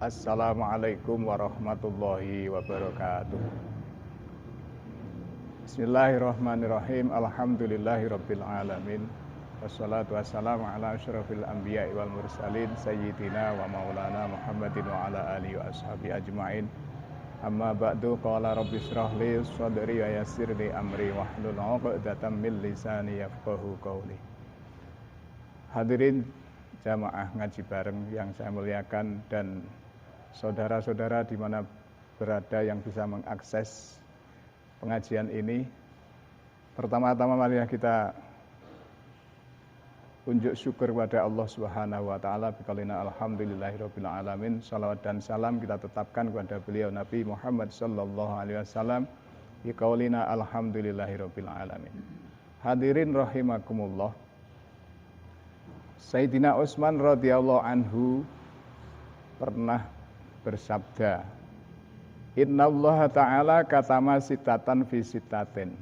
Assalamualaikum warahmatullahi wabarakatuh. Bismillahirrahmanirrahim. Alhamdulillahirabbil alamin. Wassalatu wassalamu ala asyrafil anbiya'i wal mursalin sayyidina wa maulana Muhammadin wa ala alihi wa ashabi ajmain. Amma ba'du, qala rabbi shrah li sadri wa yassir li amri wahlul 'uqdatam min lisani yafqahu qawli. Hadirin jamaah ngaji bareng yang saya muliakan dan saudara-saudara di mana berada yang bisa mengakses pengajian ini. Pertama-tama marilah kita unjuk syukur kepada Allah Subhanahu wa taala biqaulina alhamdulillahirabbil alamin. Shalawat dan salam kita tetapkan kepada beliau Nabi Muhammad sallallahu alaihi wasallam biqaulina alhamdulillahirabbil alamin. Hadirin rahimakumullah. Sayyidina Utsman radhiyallahu anhu pernah bersabda, Innallaha ta'ala katama sitatan fi sitatin.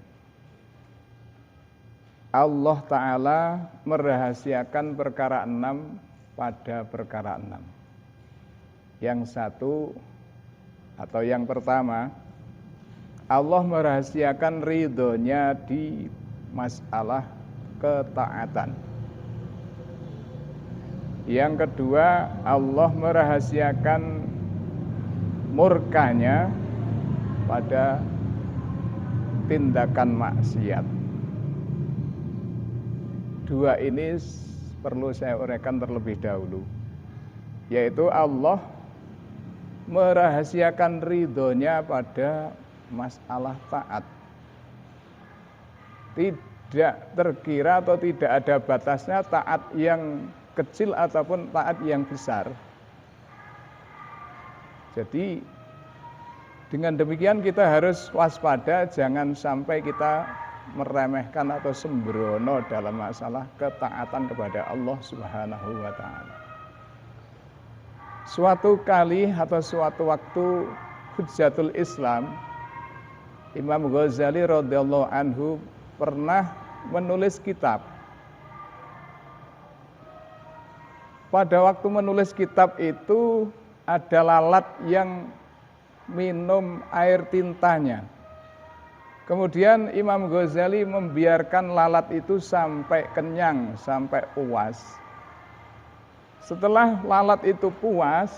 Allah Ta'ala merahasiakan perkara 6 pada perkara 6. Yang satu atau yang pertama, Allah merahasiakan ridhonya di masalah ketaatan. Yang kedua, Allah merahasiakan murkanya pada tindakan maksiat. Dua ini perlu saya uraikan terlebih dahulu, yaitu Allah merahasiakan ridhonya pada masalah taat. Tidak terkira atau tidak ada batasnya taat yang kecil ataupun taat yang besar. Jadi dengan demikian kita harus waspada, jangan sampai kita meremehkan atau sembrono dalam masalah ketaatan kepada Allah Subhanahu wa taala. Suatu kali atau suatu waktu Hujjatul Islam Imam Ghazali radhiyallahu anhu pernah menulis kitab. Pada waktu menulis kitab itu ada lalat yang minum air tintanya. Kemudian Imam Ghazali membiarkan lalat itu sampai kenyang, sampai puas. Setelah lalat itu puas,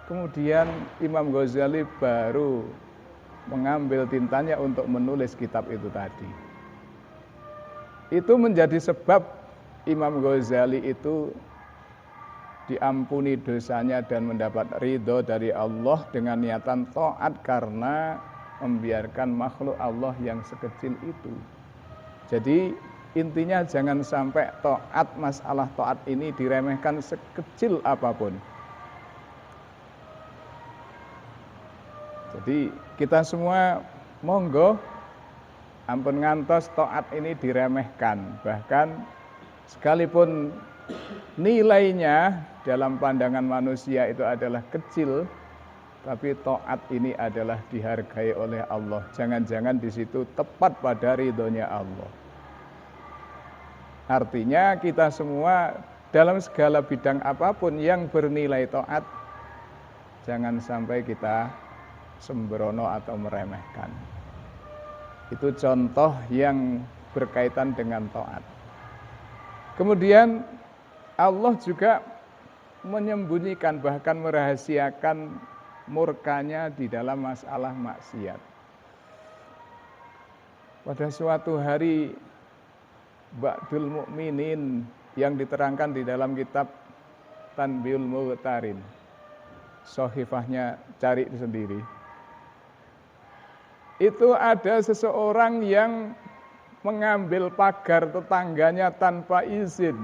kemudian Imam Ghazali baru mengambil tintanya untuk menulis kitab itu tadi. Itu menjadi sebab Imam Ghazali itu diampuni dosanya dan mendapat ridho dari Allah dengan niatan taat karena membiarkan makhluk Allah yang sekecil itu. Jadi intinya jangan sampai taat, masalah taat ini diremehkan sekecil apapun. Jadi kita semua monggo ampun ngantos taat ini diremehkan, bahkan sekalipun nilainya dalam pandangan manusia itu adalah kecil, tapi taat ini adalah dihargai oleh Allah. Jangan-jangan di situ tepat pada ridhonya Allah. Artinya kita semua dalam segala bidang apapun yang bernilai taat, jangan sampai kita sembrono atau meremehkan. Itu contoh yang berkaitan dengan taat. Kemudian Allah juga menyembunyikan, bahkan merahasiakan murkanya di dalam masalah maksiat. Pada suatu hari Ba'dul Mu'minin yang diterangkan di dalam kitab Tanbihul Mughtarin, Sohifahnya cari sendiri. Itu ada seseorang yang mengambil pagar tetangganya tanpa izin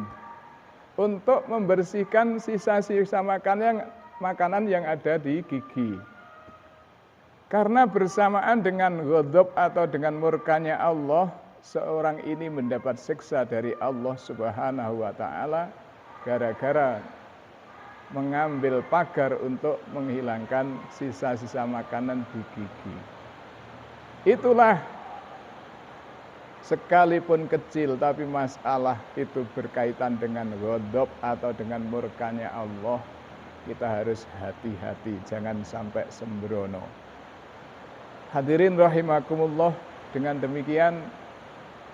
untuk membersihkan sisa-sisa makanan yang ada di gigi. Karena bersamaan dengan ghadab atau dengan murkanya Allah, seorang ini mendapat siksa dari Allah Subhanahu wa taala gara-gara mengambil pagar untuk menghilangkan sisa-sisa makanan di gigi. Itulah sekalipun kecil, tapi masalah itu berkaitan dengan ghadab atau dengan murkanya Allah, kita harus hati-hati, jangan sampai sembrono. Hadirin rahimakumullah, dengan demikian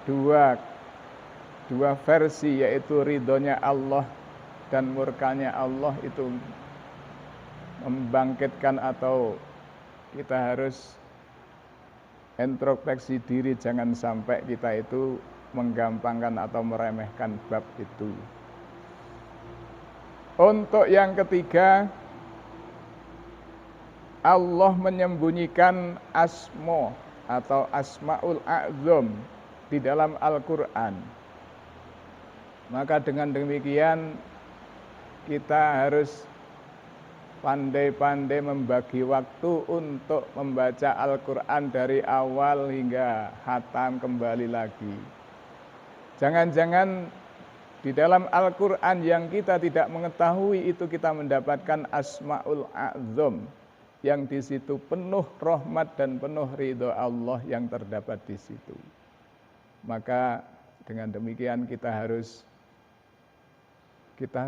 dua versi, yaitu ridhonya Allah dan murkanya Allah itu membangkitkan atau kita harus introspeksi diri, jangan sampai kita itu menggampangkan atau meremehkan bab itu. Untuk yang ketiga, Allah menyembunyikan asma atau asmaul a'zam di dalam Al-Quran. Maka dengan demikian kita harus pandai-pandai membagi waktu untuk membaca Al-Quran dari awal hingga khatam kembali lagi. Jangan-jangan di dalam Al-Quran yang kita tidak mengetahui itu kita mendapatkan asmaul a'zam yang di situ penuh rahmat dan penuh ridho Allah yang terdapat di situ. Maka dengan demikian kita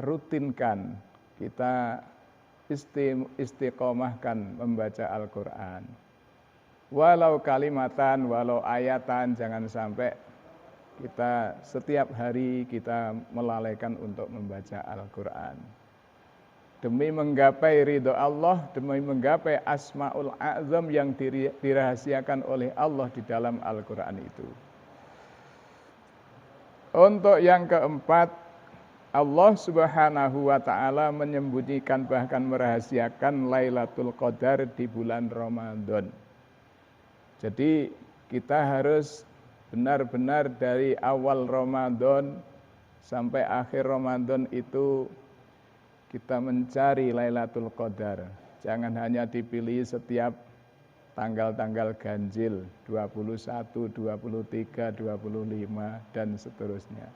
rutinkan, kita istiqomahkan membaca Al-Quran. Walau kalimatan, walau ayatan, jangan sampai kita setiap hari kita melalaikan untuk membaca Al-Quran. Demi menggapai ridho Allah, demi menggapai asmaul a'zam yang dirahasiakan oleh Allah di dalam Al-Quran itu. Untuk yang keempat, Allah Subhanahu wa ta'ala menyembunyikan bahkan merahasiakan Lailatul Qadar di bulan Ramadan. Jadi kita harus benar-benar dari awal Ramadan sampai akhir Ramadan itu kita mencari Lailatul Qadar. Jangan hanya dipilih setiap tanggal-tanggal ganjil 21, 23, 25 dan seterusnya.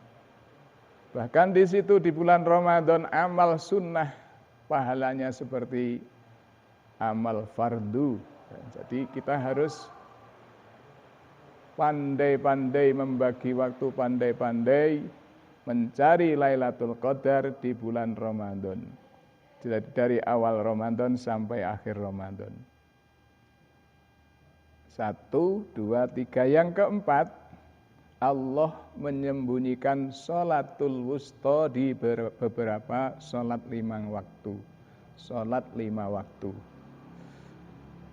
Bahkan di situ di bulan Ramadan amal sunnah pahalanya seperti amal fardu. Jadi kita harus pandai-pandai membagi waktu, pandai-pandai mencari Lailatul Qadar di bulan Ramadan. Dari awal Ramadan sampai akhir Ramadan. 1, 2, 3. Yang keempat, Allah menyembunyikan sholatul wusta di beberapa sholat 5 waktu. Sholat 5 waktu.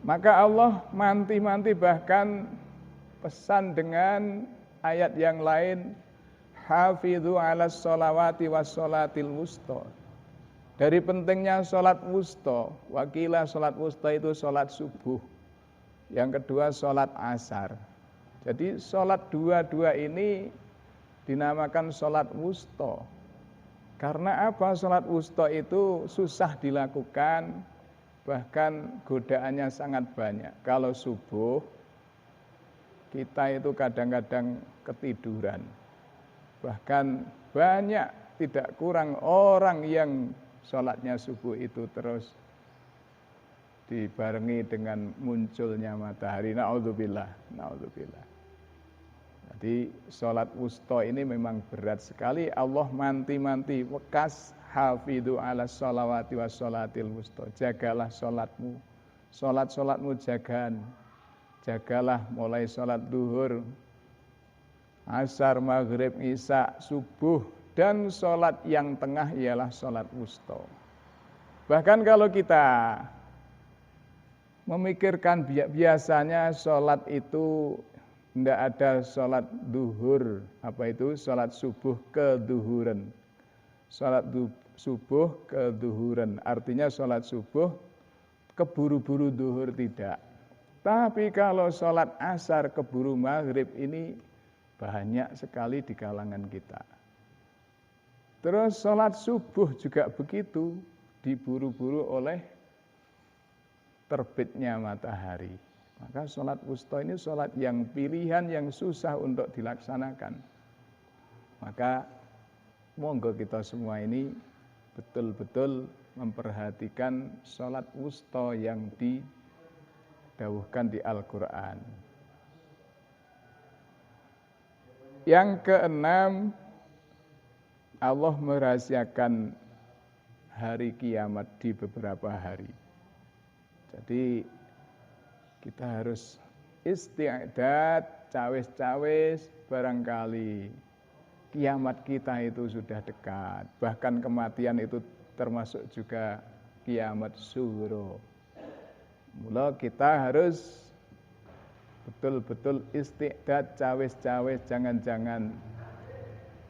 Maka Allah manti-manti bahkan pesan dengan ayat yang lain, hafidhu ala sholawati was sholatil wusta. Dari pentingnya sholat wusta, wakilah sholat wusta itu sholat subuh. Yang kedua sholat asar. Jadi sholat dua-dua ini dinamakan sholat wusta. Karena apa? Sholat wusta itu susah dilakukan, bahkan godaannya sangat banyak. Kalau subuh, kita itu kadang-kadang ketiduran. Bahkan banyak, tidak kurang orang yang sholatnya subuh itu terus dibarengi dengan munculnya matahari. Na'udzubillah, na'udzubillah. Jadi sholat wusta ini memang berat sekali. Allah manti-manti, wekas hafidhu ala sholawati wa sholatil wusta. Jagalah sholatmu, sholat-sholatmu jagalah mulai sholat duhur, asar, maghrib, isya, subuh, dan sholat yang tengah ialah sholat wusta. Bahkan kalau kita memikirkan biasanya sholat itu tidak ada sholat duhur, apa itu? Sholat subuh keduhuran. Sholat subuh keduhuran, artinya sholat subuh keburu-buru duhur tidak. Tapi kalau sholat asar keburu maghrib ini banyak sekali di kalangan kita. Terus sholat subuh juga begitu, diburu-buru oleh terbitnya matahari. Maka sholat wusta ini sholat yang pilihan yang susah untuk dilaksanakan. Maka monggo kita semua ini betul-betul memperhatikan sholat wusta yang didawuhkan di Al-Quran. Yang keenam, Allah merahasiakan hari kiamat di beberapa hari. Jadi kita harus istiadat, cawis-cawis, barangkali kiamat kita itu sudah dekat. Bahkan kematian itu termasuk juga kiamat sughra. Mula kita harus betul-betul istiqdat, cawis-cawis, jangan-jangan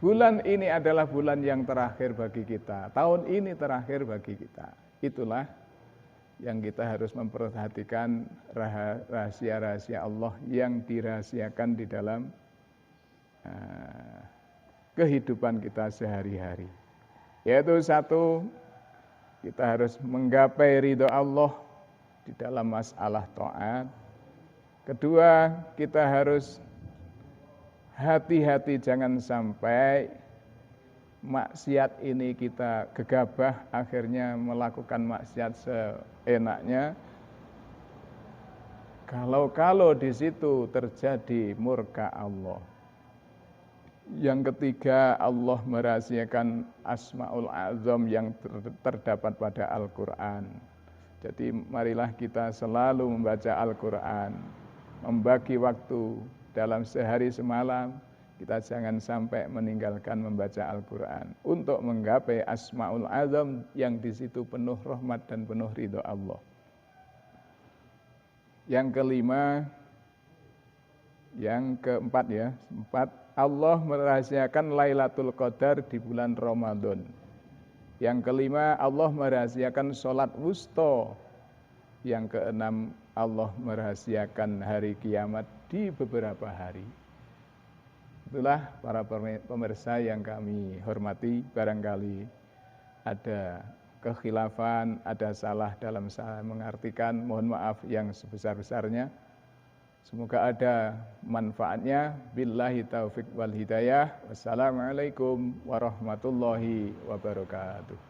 bulan ini adalah bulan yang terakhir bagi kita, tahun ini terakhir bagi kita. Itulah yang kita harus memperhatikan rahasia-rahasia Allah yang dirahasiakan di dalam kehidupan kita sehari-hari. Yaitu satu, kita harus menggapai ridho Allah di dalam masalah taat. Kedua, kita harus hati-hati jangan sampai maksiat ini kita gegabah akhirnya melakukan maksiat seenaknya. Kalau di situ terjadi murka Allah. Yang ketiga, Allah merahasiakan Asmaul Azam yang terdapat pada Al-Quran. Jadi marilah kita selalu membaca Al-Quran, membagi waktu dalam sehari semalam, kita jangan sampai meninggalkan membaca Al-Quran untuk menggapai Asmaul Azam yang di situ penuh rahmat dan penuh ridho Allah. Yang kelima, yang keempat ya, Allah merahasiakan Lailatul Qadar di bulan Ramadan. Yang kelima, Allah merahasiakan sholat wusta. Yang keenam, Allah merahasiakan hari kiamat di beberapa hari. Itulah para pemirsa yang kami hormati, barangkali ada kekhilafan, ada salah dalam saya mengartikan, mohon maaf yang sebesar-besarnya. Semoga ada manfaatnya. Billahi taufiq wal hidayah. Wassalamualaikum warahmatullahi wabarakatuh.